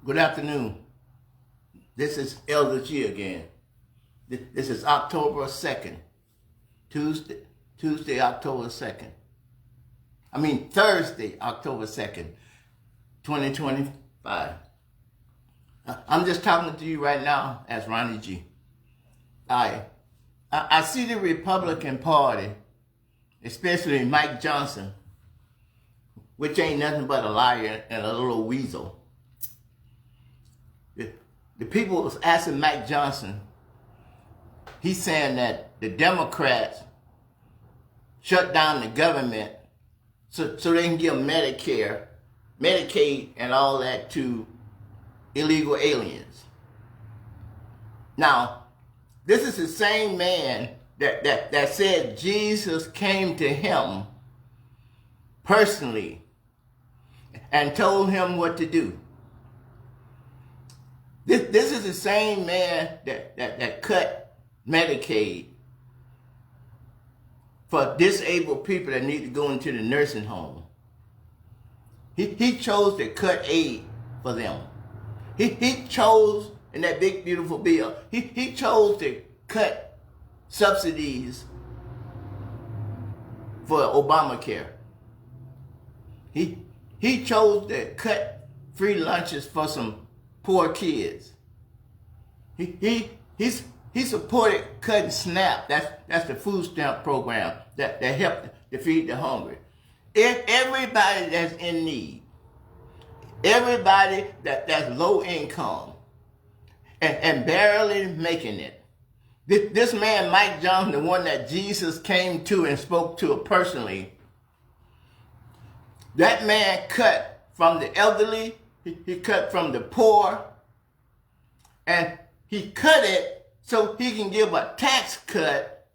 Good afternoon. This is Elder G again. This is October 2nd, Tuesday, October 2nd. Thursday, October 2nd, 2025. I'm just talking to you right now as Ronnie G. I see the Republican Party, especially Mike Johnson, which ain't nothing but a liar and a little weasel. The people was asking Mike Johnson, he's saying that the Democrats shut down the government so they can give Medicare, Medicaid, and all that to illegal aliens. Now, this is the same man that said Jesus came to him personally and told him what to do. This is the same man that cut Medicaid for disabled people that need to go into the nursing home. He chose to cut aid for them. He chose, in that big beautiful bill, he chose to cut subsidies for Obamacare. He chose to cut free lunches for some poor kids. He supported cutting SNAP. That's the food stamp program that helped to feed the hungry. If everybody that's in need, everybody that's low income and barely making it. This man, Mike Johnson, the one that Jesus came to and spoke to personally, that man cut from the elderly, he cut from the poor, and he cut it so he can give a tax cut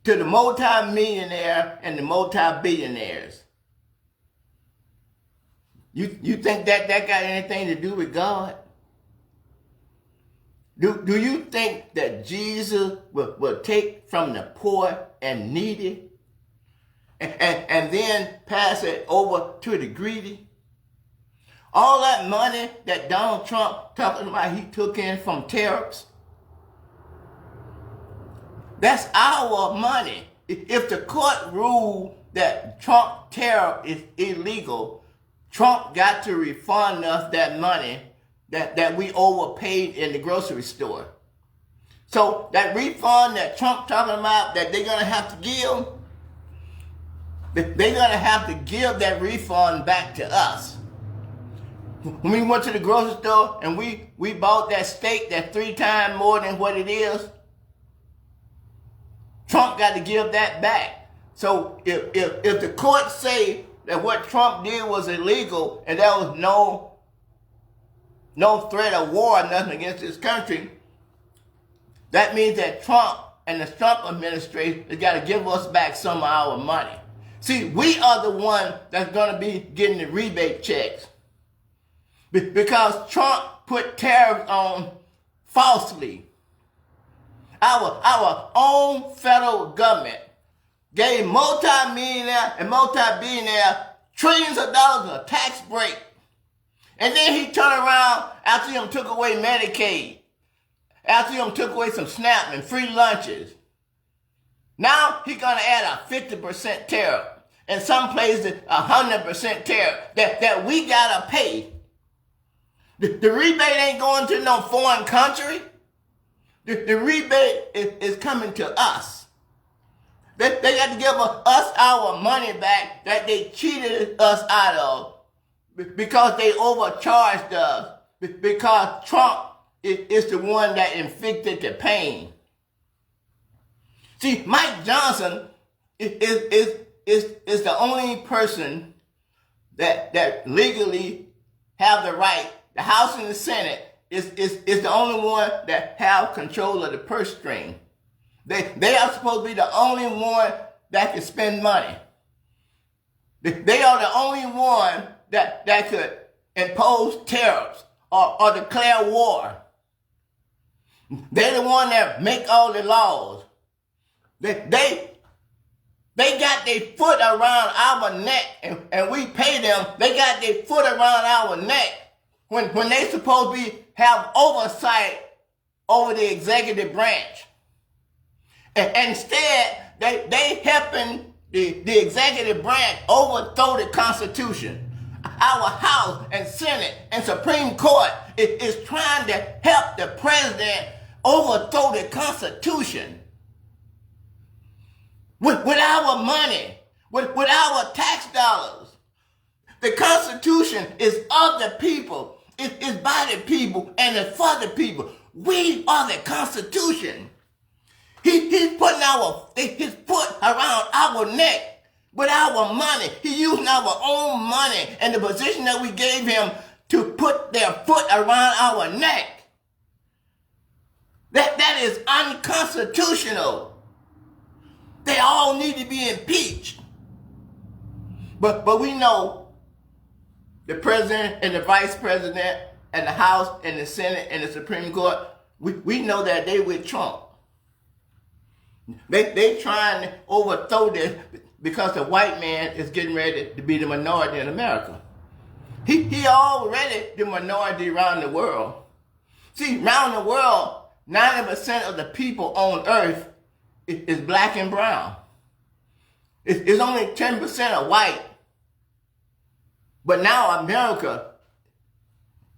to the multi-millionaire and the multi-billionaires. You think that got anything to do with God? Do you think that Jesus will take from the poor and needy and then pass it over to the greedy? All that money that Donald Trump talking about he took in from tariffs, that's our money. If the court ruled that Trump tariff is illegal, Trump got to refund us that money that we overpaid in the grocery store. So that refund that Trump talking about that they're going to have to give, they're going to have to give that refund back to us. When we went to the grocery store and we bought that steak that's 3 times more than what it is, Trump got to give that back. So if the courts say that what Trump did was illegal and there was no threat of war or nothing against this country, that means that Trump and the Trump administration has got to give us back some of our money. See, we are the one that's going to be getting the rebate checks. Because Trump put tariffs on falsely. Our own federal government gave multi-millionaire and multi-billionaire trillions of dollars of tax break. And then he turned around after him took away Medicaid. After him took away some SNAP and free lunches. Now he's going to add a 50% tariff. In some places, 100% tariff that we got to pay. The rebate ain't going to no foreign country. The rebate is coming to us. They got to give us our money back that they cheated us out of because they overcharged us, because Trump is the one that inflicted the pain. See, Mike Johnson is the only person that legally have the right. The House and the Senate is the only one that have control of the purse string. They are supposed to be the only one that can spend money. They are the only one that could impose tariffs or declare war. They're the one that make all the laws. They got their foot around our neck and we pay them. They got their foot around our neck when they supposed to have oversight over the executive branch. And instead, they helping the executive branch overthrow the Constitution. Our House and Senate and Supreme Court is trying to help the president overthrow the Constitution. With our money, with our tax dollars. The Constitution is of the people. It is by the people and it's for the people. We are the Constitution. He's putting his foot around our neck with our money. He's using our own money and the position that we gave him to put their foot around our neck. That is unconstitutional. They all need to be impeached. But we know the president and the vice president and the House and the Senate and the Supreme Court, we know that they with Trump. They trying to overthrow this because the white man is getting ready to be the minority in America. He already the minority around the world. See, around the world, 90% of the people on earth is black and brown. It's only 10% of white. But now America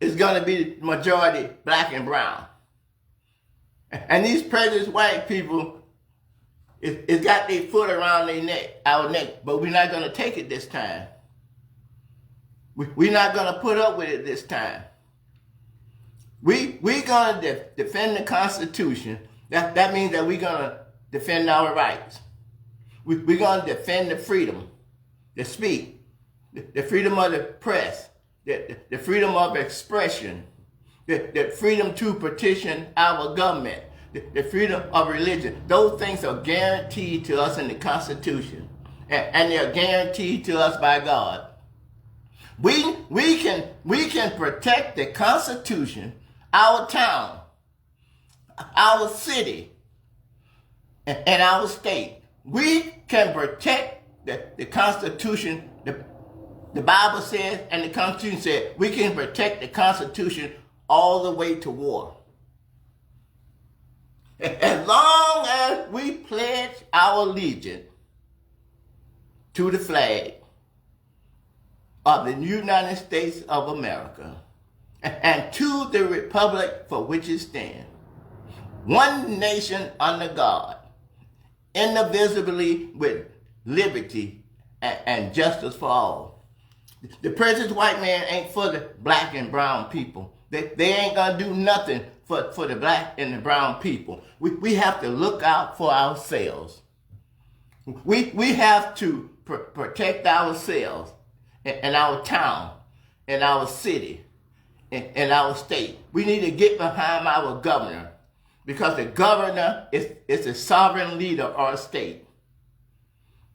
is going to be the majority black and brown. And these prejudiced white people, it's got their foot around our neck, but we're not going to take it this time. We're not going to put up with it this time. We're going to defend the Constitution. That means that we're going to defend our rights. We're going to defend the freedom to speak, the freedom of the press, the freedom of expression, the freedom to petition our government, the freedom of religion. Those things are guaranteed to us in the Constitution, and they're guaranteed to us by God. We can protect the Constitution, our town, our city, and our state. We can protect the Constitution. The Bible says, and the Constitution said, we can protect the Constitution all the way to war. As long as we pledge our allegiance to the flag of the United States of America and to the republic for which it stands, one nation under God, indivisibly with liberty and justice for all. The president's white man ain't for the black and brown people. They ain't gonna do nothing for the black and the brown people. We have to look out for ourselves. We have to protect ourselves and our town and our city and our state. We need to get behind our governor because the governor is the sovereign leader of our state.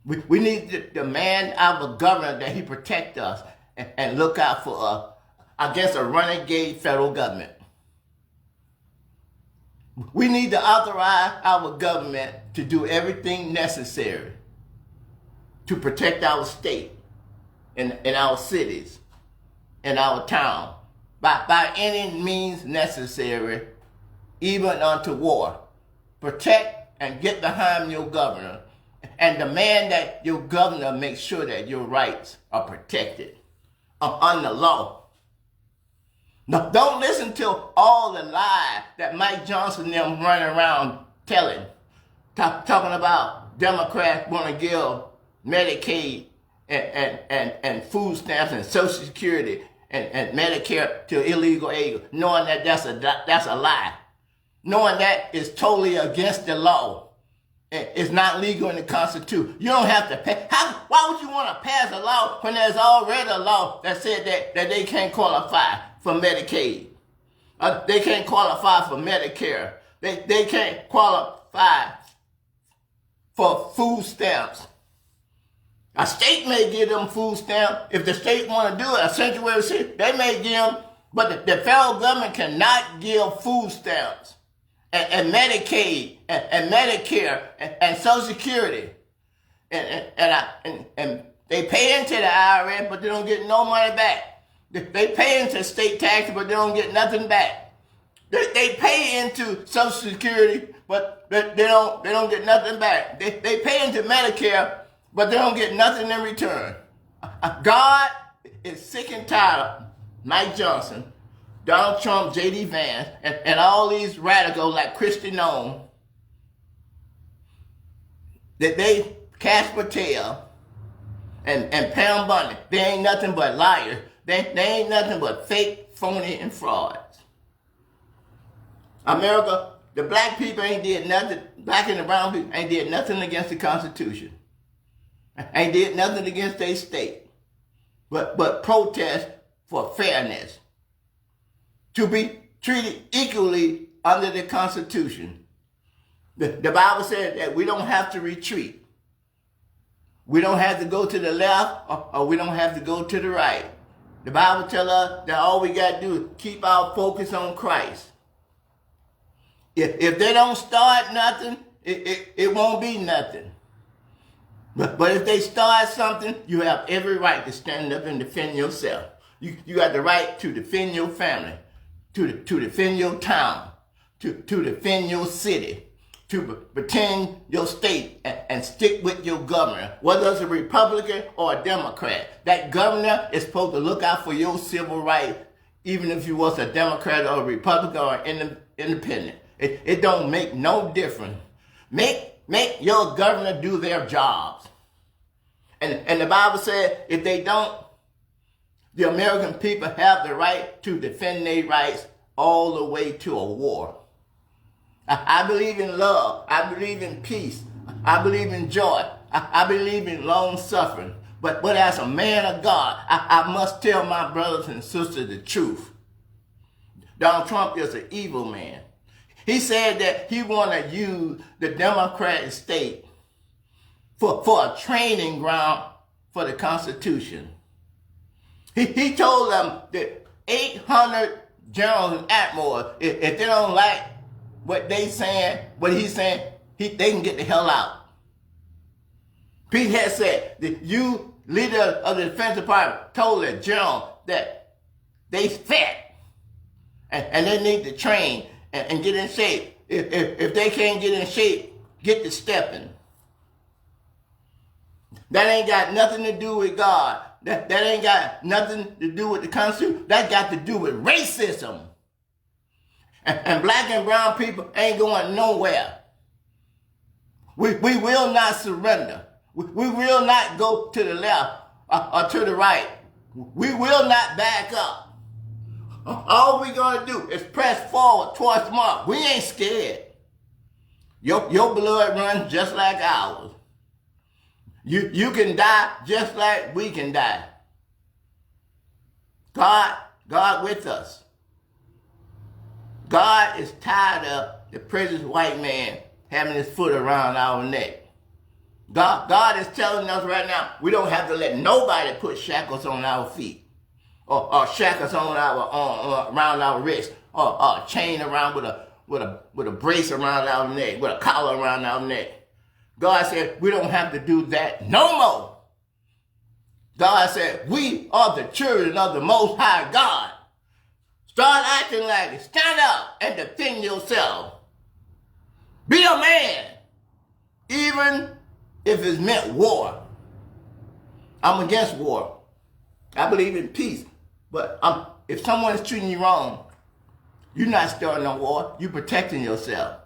We need to demand our governor that he protect us and look out for us against a renegade federal government. We need to authorize our government to do everything necessary to protect our state and our cities and our town by any means necessary, even unto war. Protect and get behind your governor and demand that your governor make sure that your rights are protected under law. No, don't listen to all the lies that Mike Johnson and them running around telling. Talking about Democrats want to give Medicaid and food stamps and Social Security and Medicare to illegal aliens, knowing that that's a lie. Knowing that is totally against the law. It's not legal in the Constitution. You don't have to pay. Why would you want to pass a law when there's already a law that said that they can't qualify for Medicaid? They can't qualify for Medicare. They can't qualify for food stamps. A state may give them food stamps. If the state want to do it, a sanctuary city, they may give them, but the federal government cannot give food stamps and Medicaid and Medicare and Social Security. And they pay into the IRS, but they don't get no money back. They pay into state taxes, but they don't get nothing back. They pay into Social Security, but they don't get nothing back. They pay into Medicare, but they don't get nothing in return. God is sick and tired of Mike Johnson, Donald Trump, J.D. Vance, and all these radicals like Kristi Noem, that they, Cash Patel, and Pam Bondi, they ain't nothing but liars. They ain't nothing but fake, phony, and frauds. America, the black people ain't did nothing, black and the brown people ain't did nothing against the Constitution. Ain't did nothing against their state. But protest for fairness. To be treated equally under the Constitution. The Bible says that we don't have to retreat. We don't have to go to the left or we don't have to go to the right. The Bible tells us that all we got to do is keep our focus on Christ. If they don't start nothing, it won't be nothing. But if they start something, you have every right to stand up and defend yourself. You got the right to defend your family, to defend your town, to defend your city, to pretend your state and stick with your governor, whether it's a Republican or a Democrat. That governor is supposed to look out for your civil rights, even if you was a Democrat or a Republican or independent. It don't make no difference. Make your governor do their jobs. And the Bible said if they don't, the American people have the right to defend their rights all the way to a war. I believe in love. I believe in peace. I believe in joy. I believe in long suffering. But as a man of God, I must tell my brothers and sisters the truth. Donald Trump is an evil man. He said that he want to use the Democratic state for a training ground for the Constitution. He told them that 800 generals and admirals, if they don't like what he's saying, they can get the hell out. Pete had said that you, leader of the Defense Department, told the general that they fat and they need to train and get in shape. If they can't get in shape, get to stepping. That ain't got nothing to do with God. That ain't got nothing to do with the Constitution. That got to do with racism. And black and brown people ain't going nowhere. We will not surrender. We will not go to the left or to the right. We will not back up. All we're going to do is press forward towards the mark. We ain't scared. Your blood runs just like ours. You can die just like we can die. God with us. God is tired of the prejudiced white man having his foot around our neck. God is telling us right now, we don't have to let nobody put shackles on our feet. Or shackles on our around our wrist, or a chain around with a brace around our neck, with a collar around our neck. God said we don't have to do that no more. God said we are the children of the Most High God. Start acting like it. Stand up and defend yourself. Be a man, even if it's meant war. I'm against war. I believe in peace. But if someone is treating you wrong, you're not starting no war. You're protecting yourself.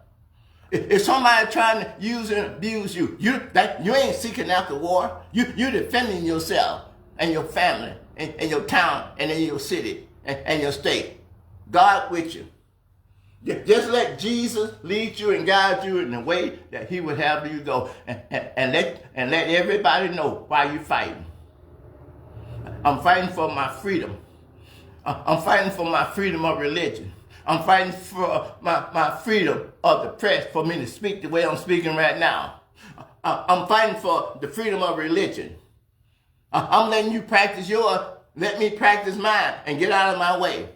If somebody trying to use and abuse you, you ain't seeking after war. You're defending yourself and your family and your town and in your city and your state. God with you. Just let Jesus lead you and guide you in the way that he would have you go. And let everybody know why you're fighting. I'm fighting for my freedom. I'm fighting for my freedom of religion. I'm fighting for my freedom of the press, for me to speak the way I'm speaking right now. I'm fighting for the freedom of religion. I'm letting you practice yours. Let me practice mine and get out of my way.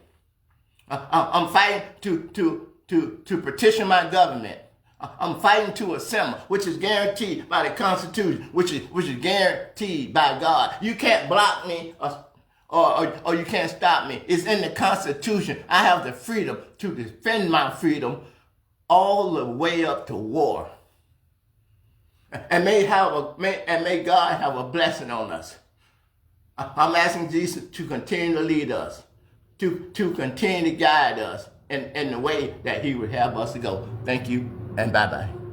I'm fighting to petition my government. I'm fighting to assemble, which is guaranteed by the Constitution, which is guaranteed by God. You can't block me or you can't stop me. It's in the Constitution. I have the freedom to defend my freedom all the way up to war. And may God have a blessing on us. I'm asking Jesus to continue to lead us, to continue to guide us in the way that he would have us to go. Thank you, and bye-bye.